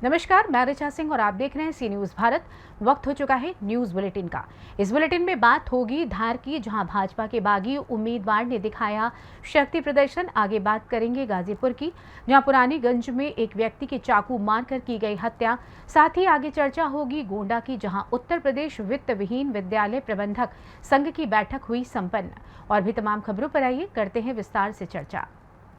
नमस्कार, मैं ऋचा सिंह और आप देख रहे हैं सी न्यूज भारत। वक्त हो चुका है न्यूज बुलेटिन का। इस बुलेटिन में बात होगी धार की, जहां भाजपा के बागी उम्मीदवार ने दिखाया शक्ति प्रदर्शन। आगे बात करेंगे गाजीपुर की, जहां पुरानीगंज में एक व्यक्ति की चाकू मारकर की गई हत्या। साथ ही आगे चर्चा होगी गोंडा की, जहां उत्तर प्रदेश वित्त विहीन विद्यालय प्रबंधक संघ की बैठक हुई संपन्न। और भी तमाम खबरों पर आइए करते हैं विस्तार से चर्चा।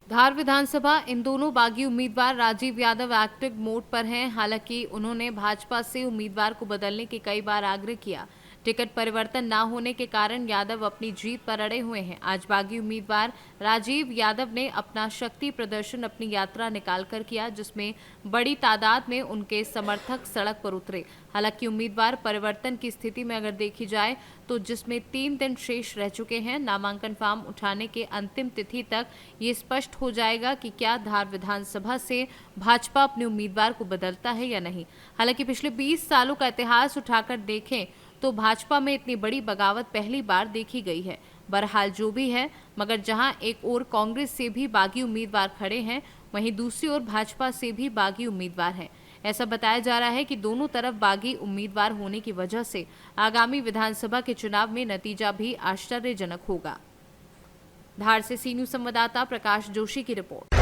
धार विधानसभा इन दोनों बागी उम्मीदवार राजीव यादव एक्टिव मोड पर हैं। हालांकि उन्होंने भाजपा से उम्मीदवार को बदलने की कई बार आग्रह किया। टिकट परिवर्तन न होने के कारण यादव अपनी जीत पर अड़े हुए हैं। आज बागी उम्मीदवार राजीव यादव ने अपना शक्ति प्रदर्शन अपनी यात्रा निकालकर किया, जिसमें बड़ी तादाद में उनके समर्थक सड़क पर उतरे। हालांकि उम्मीदवार परिवर्तन की स्थिति में अगर देखी जाए तो जिसमें 3 दिन शेष रह चुके हैं, नामांकन फॉर्म उठाने के अंतिम तिथि तक ये स्पष्ट हो जाएगा कि क्या धार विधानसभा से भाजपा अपने उम्मीदवार को बदलता है या नहीं। हालांकि पिछले 20 सालों का इतिहास उठाकर देखें तो भाजपा में इतनी बड़ी बगावत पहली बार देखी गई है। बहरहाल जो भी है, मगर जहां एक ओर कांग्रेस से भी बागी उम्मीदवार खड़े हैं, वहीं दूसरी ओर भाजपा से भी बागी उम्मीदवार हैं। ऐसा बताया जा रहा है कि दोनों तरफ बागी उम्मीदवार होने की वजह से आगामी विधानसभा के चुनाव में नतीजा भी आश्चर्यजनक होगा। धार से सी न्यूज संवाददाता प्रकाश जोशी की रिपोर्ट।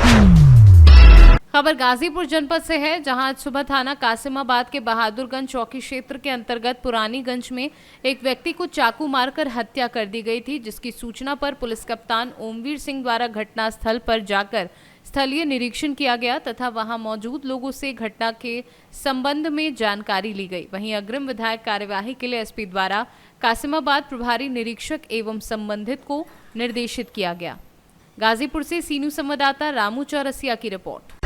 खबर गाजीपुर जनपद से है, जहां आज सुबह थाना कासिमाबाद के बहादुरगंज चौकी क्षेत्र के अंतर्गत पुरानीगंज में एक व्यक्ति को चाकू मारकर हत्या कर दी गई थी, जिसकी सूचना पर पुलिस कप्तान ओमवीर सिंह द्वारा घटनास्थल पर जाकर स्थलीय निरीक्षण किया गया तथा वहां मौजूद लोगों से घटना के संबंध में जानकारी ली गई। वहीं अग्रिम विधायक कार्यवाही के लिए एसपी द्वारा कासिमाबाद प्रभारी निरीक्षक एवं संबंधित को निर्देशित किया गया। गाजीपुर से सी न्यूज संवाददाता रामू चौरसिया की रिपोर्ट।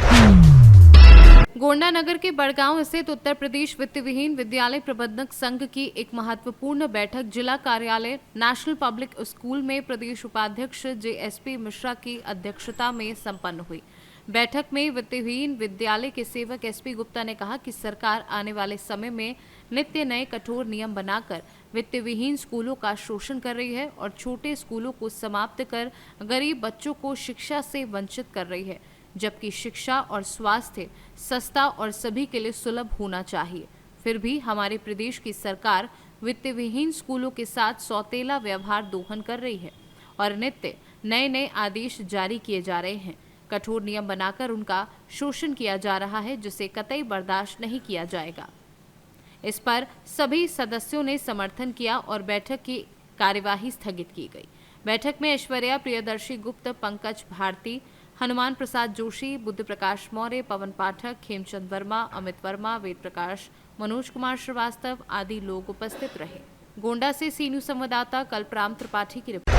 गोंडा नगर के बड़गांव स्थित उत्तर प्रदेश वित्त विहीन विद्यालय प्रबंधक संघ की एक महत्वपूर्ण बैठक जिला कार्यालय नेशनल पब्लिक स्कूल में प्रदेश उपाध्यक्ष जेएसपी मिश्रा की अध्यक्षता में संपन्न हुई। बैठक में वित्त विहीन विद्यालय के सेवक एसपी गुप्ता ने कहा कि सरकार आने वाले समय में नित्य नए कठोर नियम बनाकर वित्त विहीन स्कूलों का शोषण कर रही है और छोटे स्कूलों को समाप्त कर गरीब बच्चों को शिक्षा से वंचित कर रही है, जबकि शिक्षा और स्वास्थ्य सस्ता और सभी के लिए सुलभ होना चाहिए। फिर भी हमारे प्रदेश की सरकार वित्त विहीन स्कूलों के साथ सौतेला व्यवहार दोहन कर रही है और नित्य नए नए आदेश जारी किए जा रहे हैं। कठोर नियम बनाकर उनका शोषण किया जा रहा है, जिसे कतई बर्दाश्त नहीं किया जाएगा। इस पर सभी सदस्यों ने समर्थन किया और बैठक की कार्यवाही स्थगित की गई। बैठक में ऐश्वर्या प्रियदर्शी गुप्त, पंकज भारती, हनुमान प्रसाद जोशी, बुद्ध प्रकाश मौर्य, पवन पाठक, खेमचंद वर्मा, अमित वर्मा, वेद प्रकाश, मनोज कुमार श्रीवास्तव आदि लोग उपस्थित रहे। गोंडा से सी न्यूज संवाददाता कल्पराम त्रिपाठी की रिपोर्ट।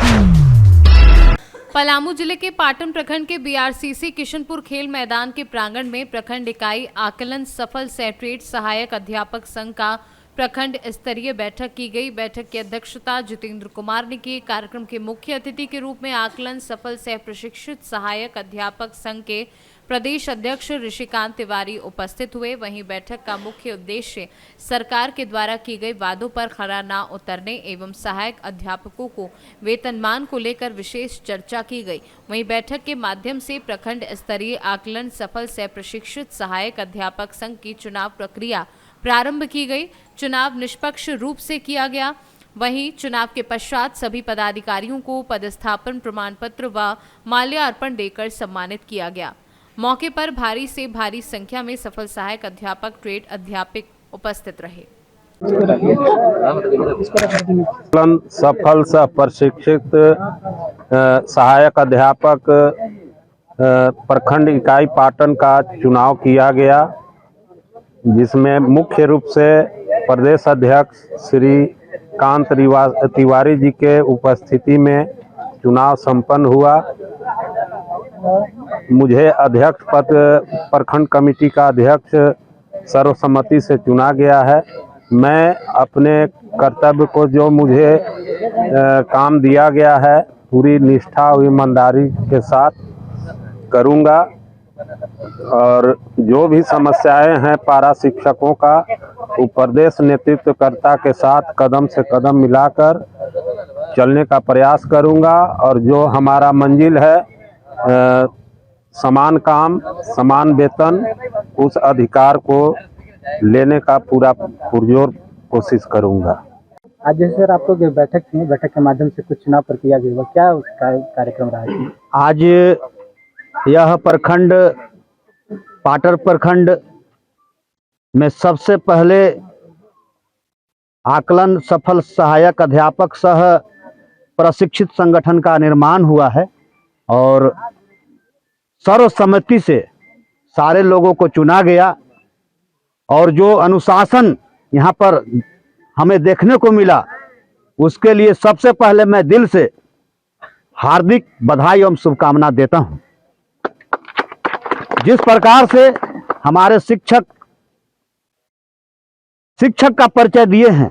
पलामू जिले के पाटन प्रखंड के बीआरसीसी किशनपुर खेल मैदान के प्रांगण में प्रखंड इकाई आकलन सफल सेक्रेटरीट सहायक अध्यापक संघ का प्रखंड स्तरीय बैठक की गई। बैठक की अध्यक्षता जितेंद्र कुमार ने की। कार्यक्रम के मुख्य अतिथि के रूप में आकलन सफल सह प्रशिक्षित सहायक अध्यापक संघ के प्रदेश अध्यक्ष ऋषिकांत तिवारी उपस्थित हुए। वहीं बैठक का मुख्य उद्देश्य सरकार के द्वारा की गई वादों पर खरा न उतरने एवं सहायक अध्यापकों को वेतनमान को लेकर विशेष चर्चा की गई। वहीं बैठक के माध्यम से प्रखंड स्तरीय आकलन सफल सह प्रशिक्षित सहायक अध्यापक संघ की चुनाव प्रक्रिया प्रारंभ की गई। चुनाव निष्पक्ष रूप से किया गया। वहीं चुनाव के पश्चात सभी पदाधिकारियों को पदस्थापन प्रमाण पत्र व माल्यार्पण देकर सम्मानित किया गया। मौके पर भारी से भारी संख्या में सफल सहायक अध्यापक ट्रेड अध्यापक उपस्थित रहे। सफल सह प्रशिक्षित सहायक अध्यापक प्रखंड इकाई पाटन का चुनाव किया गया, जिसमें मुख्य रूप से प्रदेश अध्यक्ष श्री कांत तिवारी जी के उपस्थिति में चुनाव संपन्न हुआ। मुझे अध्यक्ष पद प्रखंड कमेटी का अध्यक्ष सर्वसम्मति से चुना गया है। मैं अपने कर्तव्य को जो मुझे काम दिया गया है पूरी निष्ठा और ईमानदारी के साथ करूंगा और जो भी समस्याएं हैं पारा शिक्षकों का वो प्रदेश नेतृत्वकर्ता के साथ कदम से कदम मिलाकर चलने का प्रयास करूंगा और जो हमारा मंजिल है समान काम समान वेतन उस अधिकार को लेने का पूरा पुरजोर कोशिश करूंगा। आज जैसे सर आप लोग बैठक की, बैठक के माध्यम से कुछ चुनाव प्रक्रिया भी हुआ, क्या उसका कार्यक्रम रहा है? आज यह प्रखंड पाटर प्रखंड में सबसे पहले आकलन सफल सहायक अध्यापक सह प्रशिक्षित संगठन का निर्माण हुआ है और सर्वसम्मति से सारे लोगों को चुना गया और जो अनुशासन यहाँ पर हमें देखने को मिला उसके लिए सबसे पहले मैं दिल से हार्दिक बधाई एवं शुभकामना देता हूँ। जिस प्रकार से हमारे शिक्षक का परिचय दिए हैं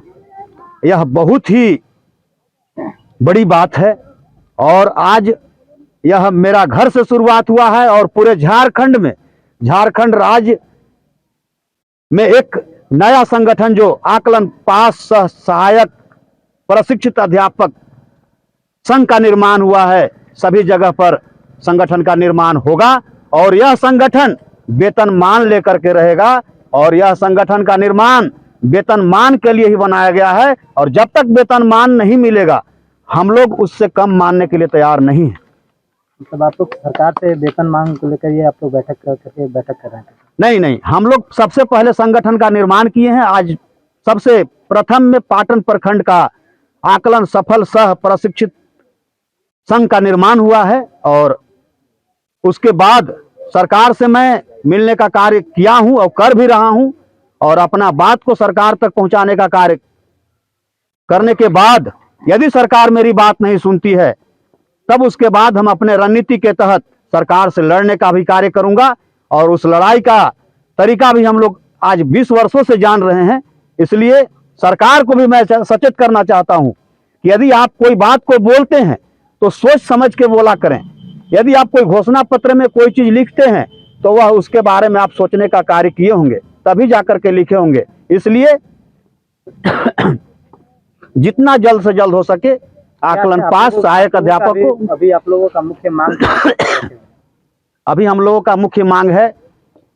यह बहुत ही बड़ी बात है और आज यह मेरा घर से शुरुआत हुआ है और पूरे झारखंड राज्य में एक नया संगठन जो आकलन पास सह सहायक प्रशिक्षित अध्यापक संघ का निर्माण हुआ है, सभी जगह पर संगठन का निर्माण होगा और यह संगठन वेतनमान लेकर के रहेगा और यह संगठन का निर्माण वेतनमान के लिए ही बनाया गया है और जब तक वेतनमान नहीं मिलेगा हम लोग उससे कम मानने के लिए तैयार नहीं है। मतलब आप लोग सरकार से वेतन मांग को लेकर ये आप लोग बैठक कर रहे हैं? नहीं, हम लोग सबसे पहले संगठन का निर्माण किए हैं। आज सबसे प्रथम में पाटन प्रखंड का आकलन सफल सह प्रशिक्षित संघ का निर्माण हुआ है और उसके बाद सरकार से मैं मिलने का कार्य किया हूं और कर भी रहा हूं और अपना बात को सरकार तक पहुंचाने का कार्य करने के बाद यदि सरकार मेरी बात नहीं सुनती है तब उसके बाद हम अपने रणनीति के तहत सरकार से लड़ने का भी कार्य करूंगा और उस लड़ाई का तरीका भी हम लोग आज 20 वर्षों से जान रहे हैं। इसलिए सरकार को भी मैं सचेत करना चाहता हूं कि यदि आप कोई बात को बोलते हैं तो सोच समझ के बोला करें। यदि आप कोई घोषणा पत्र में कोई चीज लिखते हैं तो वह उसके बारे में आप सोचने का कार्य किए होंगे तभी जाकर के लिखे होंगे। इसलिए जितना जल्द से जल्द हो सके आकलन पास सहायक अध्यापक को अभी आप लोगों का मुख्य मांग अभी हम लोगों का मुख्य मांग है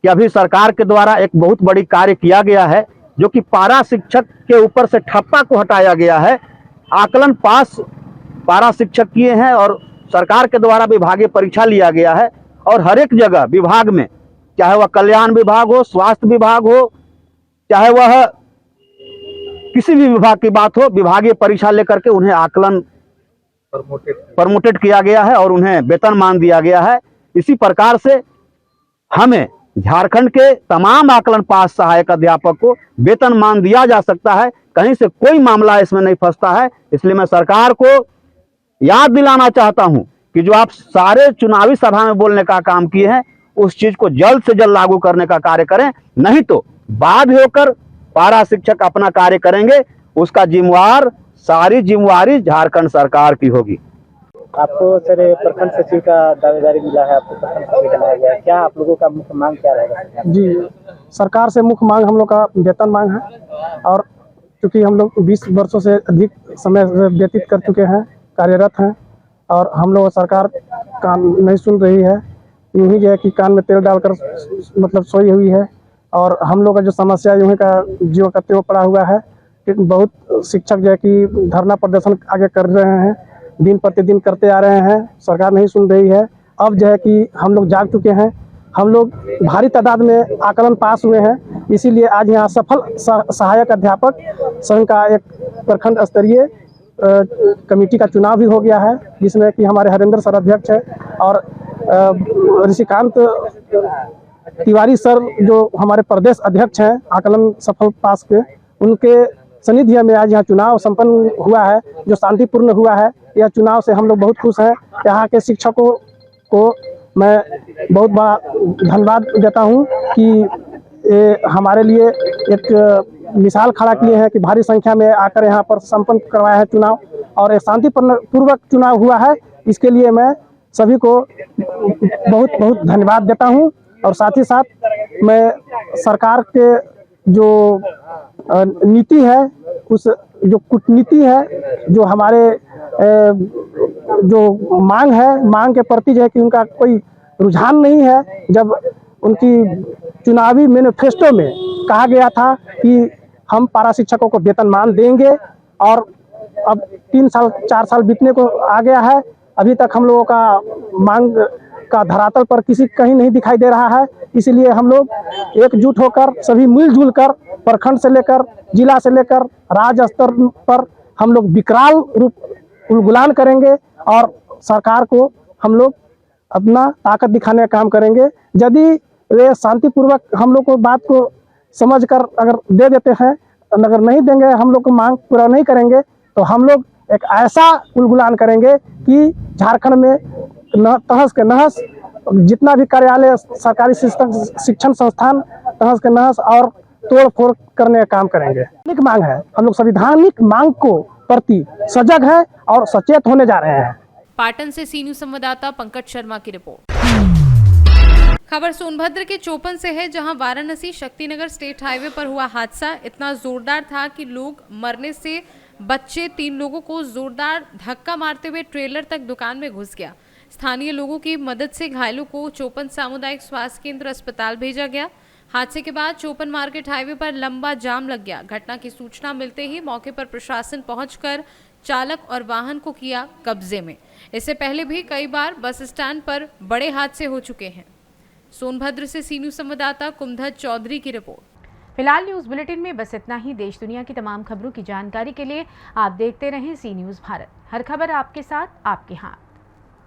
कि अभी सरकार के द्वारा एक बहुत बड़ी कार्य किया गया है जो कि पारा शिक्षक के ऊपर से ठप्पा को हटाया गया है। आकलन पास पारा शिक्षक किए हैं और सरकार के द्वारा विभागीय परीक्षा लिया गया है और हर एक जगह विभाग में चाहे वह कल्याण विभाग हो, स्वास्थ्य विभाग हो, चाहे वह किसी भी विभाग की बात हो, विभागीय परीक्षा लेकर के उन्हें आकलन प्रमोटेड किया गया है और उन्हें वेतनमान दिया गया है। इसी प्रकार से हमें झारखंड के तमाम आकलन पास सहायक अध्यापक को वेतनमान दिया जा सकता है, कहीं से कोई मामला इसमें नहीं फंसता है। इसलिए मैं सरकार को याद दिलाना चाहता हूं कि जो आप सारे चुनावी सभा में बोलने का काम किए हैं उस चीज को जल्द से जल्द लागू करने का कार्य करें, नहीं तो बाद होकर पारा शिक्षक अपना कार्य करेंगे, उसका जिम्मेवार सारी जिम्मेवारी झारखंड सरकार की होगी। आपको सर प्रखंड सचिव का दावेदारी मिला है, आपको प्रखंड सचिव बनाया गया है, क्या आप लोगों का मुख्य मांग क्या रहेगा? जी, सरकार से मुख्य मांग हम लोग का वेतन मांग है और क्योंकि हम लोग 20 वर्षों से अधिक समय व्यतीत कर चुके हैं, कार्यरत हैं और हम लोग सरकार कान नहीं सुन रही है, यूँ ही जो है कि कान में तेल डालकर मतलब सोई हुई है और हम लोग का जो समस्या यूँ ही का जीव का त्यों पड़ा हुआ है कि बहुत शिक्षक जो है कि धरना प्रदर्शन आगे कर रहे हैं, दिन प्रतिदिन करते आ रहे हैं, सरकार नहीं सुन रही है। अब जो है कि हम लोग जाग चुके हैं, हम लोग भारी तादाद में आकलन पास हुए हैं, इसीलिए आज यहाँ सफल सहायक अध्यापक संघ का एक प्रखंड स्तरीय कमेटी का चुनाव भी हो गया है जिसमें कि हमारे हरेंद्र सर अध्यक्ष है और ऋषिकांत तिवारी सर जो हमारे प्रदेश अध्यक्ष हैं आकलन सफल पास के, उनके सानिध्य में आज यहाँ चुनाव संपन्न हुआ है जो शांतिपूर्ण हुआ है। यह चुनाव से हम लोग बहुत खुश हैं। यहाँ के शिक्षकों को मैं बहुत बड़ा धन्यवाद देता हूँ कि ये हमारे लिए एक मिसाल खड़ा किए हैं कि भारी संख्या में आकर यहाँ पर संपन्न करवाया है चुनाव और एक शांतिपूर्वक चुनाव हुआ है। इसके लिए मैं सभी को बहुत बहुत धन्यवाद देता हूँ और साथ ही साथ मैं सरकार के जो नीति है, उस जो कूटनीति है, जो हमारे जो मांग है, मांग के प्रति जो है कि उनका कोई रुझान नहीं है। जब उनकी चुनावी मैनिफेस्टो में कहा गया था कि हम पारा शिक्षकों को वेतनमान देंगे, और अब 3 साल 4 साल बीतने को आ गया है, अभी तक हम लोगों का मांग का धरातल पर किसी कहीं नहीं दिखाई दे रहा है। इसलिए हम लोग एकजुट होकर सभी मिलजुल कर प्रखंड से लेकर जिला से लेकर राज्य स्तर पर हम लोग विकराल रूप उलगुलान करेंगे और सरकार को हम लोग अपना ताकत दिखाने का काम करेंगे। यदि वे शांतिपूर्वक हम लोग को बात को समझकर अगर दे देते हैं, अगर नहीं देंगे, हम लोग को मांग पूरा नहीं करेंगे, तो हम लोग एक ऐसा उलगुलान करेंगे कि झारखंड में तहस के नहस जितना भी कार्यालय सरकारी शिक्षण संस्थान तहस के नहस और तोड़ फोड़ करने का काम करेंगे। संवैधानिक मांग है, हम लोग संवैधानिक मांग को प्रति सजग हैं और सचेत होने जा रहे हैं। पाटन से सी न्यूज संवाददाता पंकज शर्मा की रिपोर्ट। खबर सोनभद्र के चोपन से है, जहां वाराणसी शक्तिनगर स्टेट हाईवे पर हुआ हादसा इतना जोरदार था कि लोग मरने से बच्चे 3 लोगों को जोरदार धक्का मारते हुए ट्रेलर तक दुकान में घुस गया। स्थानीय लोगों की मदद से घायलों को चोपन सामुदायिक स्वास्थ्य केंद्र अस्पताल भेजा गया। हादसे के बाद चोपन मार्केट हाईवे पर लंबा जाम लग गया। घटना की सूचना मिलते ही मौके पर प्रशासन पहुंचकर चालक और वाहन को किया कब्जे में। इससे पहले भी कई बार बस स्टैंड पर बड़े हादसे हो चुके हैं। सोनभद्र से सी न्यूज संवाददाता कुमधर चौधरी की रिपोर्ट। फिलहाल न्यूज बुलेटिन में बस इतना ही। देश दुनिया की तमाम खबरों की जानकारी के लिए आप देखते रहें सी न्यूज भारत। हर खबर आपके साथ, आपके हाथ।